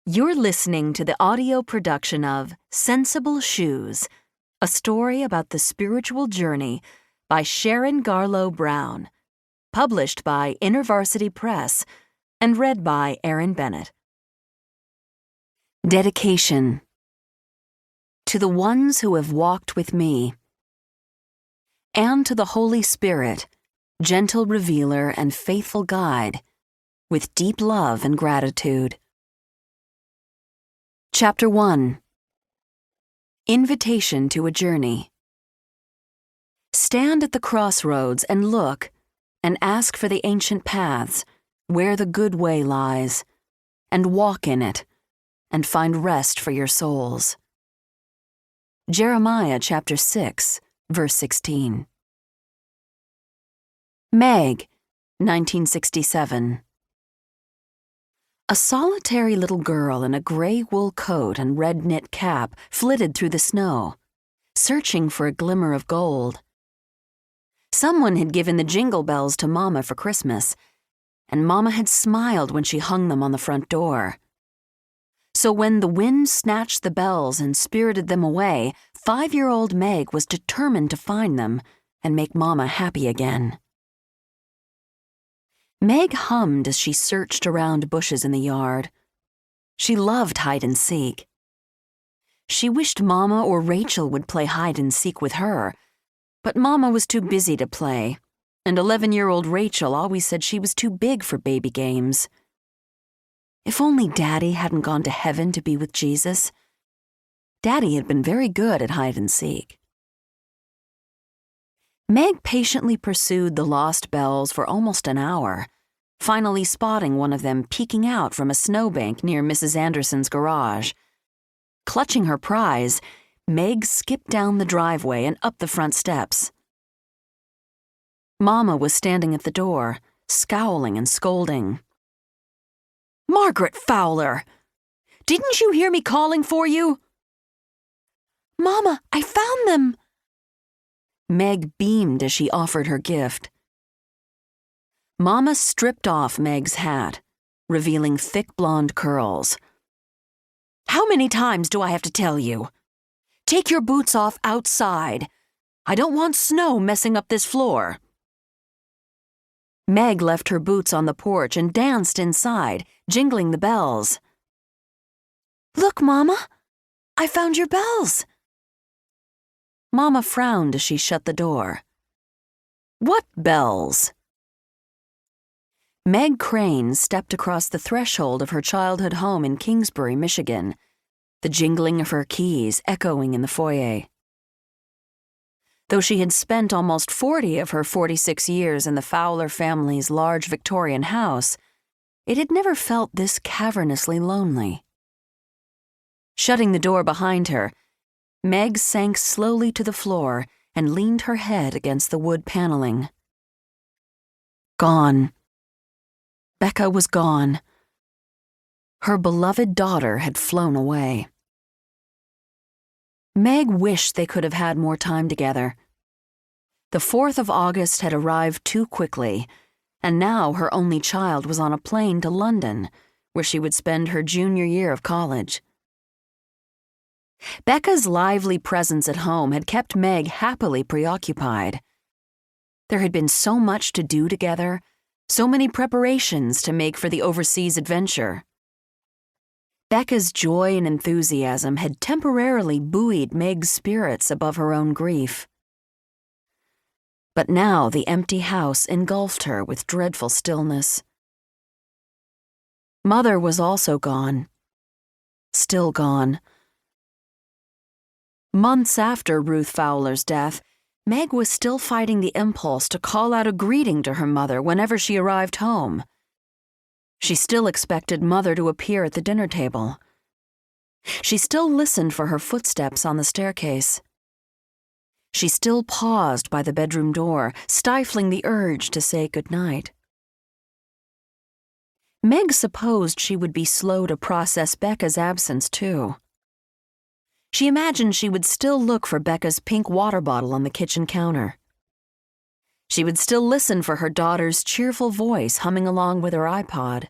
You're listening to the audio production of Sensible Shoes, a story about the spiritual journey by Sharon Garlough Brown, published by InterVarsity Press and read by Aaron Bennett. Dedication. To the ones who have walked with me, and to the Holy Spirit, gentle revealer and faithful guide, with deep love and gratitude. Chapter 1. Invitation to a Journey. Stand at the crossroads and look, and ask for the ancient paths, where the good way lies, and walk in it, and find rest for your souls. Jeremiah chapter 6, verse 16. Meg, 1967. A solitary little girl in a gray wool coat and red knit cap flitted through the snow, searching for a glimmer of gold. Someone had given the jingle bells to Mama for Christmas, and Mama had smiled when she hung them on the front door. So when the wind snatched the bells and spirited them away, 5-year-old Meg was determined to find them and make Mama happy again. Meg hummed as she searched around bushes in the yard. She loved hide and seek. She wished Mama or Rachel would play hide and seek with her, but Mama was too busy to play, and 11-year-old Rachel always said she was too big for baby games. If only Daddy hadn't gone to heaven to be with Jesus. Daddy had been very good at hide and seek. Meg patiently pursued the lost bells for almost an hour, finally spotting one of them peeking out from a snowbank near Mrs. Anderson's garage. Clutching her prize, Meg skipped down the driveway and up the front steps. Mama was standing at the door, scowling and scolding. "Margaret Fowler! Didn't you hear me calling for you?" "Mama, I found them!" Meg beamed as she offered her gift. Mama stripped off Meg's hat, revealing thick blonde curls. "How many times do I have to tell you? Take your boots off outside. I don't want snow messing up this floor." Meg left her boots on the porch and danced inside, jingling the bells. "Look, Mama, I found your bells." Mama frowned as she shut the door. "What bells?" Meg Crane stepped across the threshold of her childhood home in Kingsbury, Michigan, the jingling of her keys echoing in the foyer. Though she had spent almost 40 of her 46 years in the Fowler family's large Victorian house, it had never felt this cavernously lonely. Shutting the door behind her, Meg sank slowly to the floor and leaned her head against the wood paneling. Gone. Becca was gone. Her beloved daughter had flown away. Meg wished they could have had more time together. The 4th of August had arrived too quickly, and now her only child was on a plane to London, where she would spend her junior year of college. Becca's lively presence at home had kept Meg happily preoccupied. There had been so much to do together, so many preparations to make for the overseas adventure. Becca's joy and enthusiasm had temporarily buoyed Meg's spirits above her own grief. But now the empty house engulfed her with dreadful stillness. Mother was also gone. Still gone. Months after Ruth Fowler's death, Meg was still fighting the impulse to call out a greeting to her mother whenever she arrived home. She still expected Mother to appear at the dinner table. She still listened for her footsteps on the staircase. She still paused by the bedroom door, stifling the urge to say goodnight. Meg supposed she would be slow to process Becca's absence, too. She imagined she would still look for Becca's pink water bottle on the kitchen counter. She would still listen for her daughter's cheerful voice humming along with her iPod.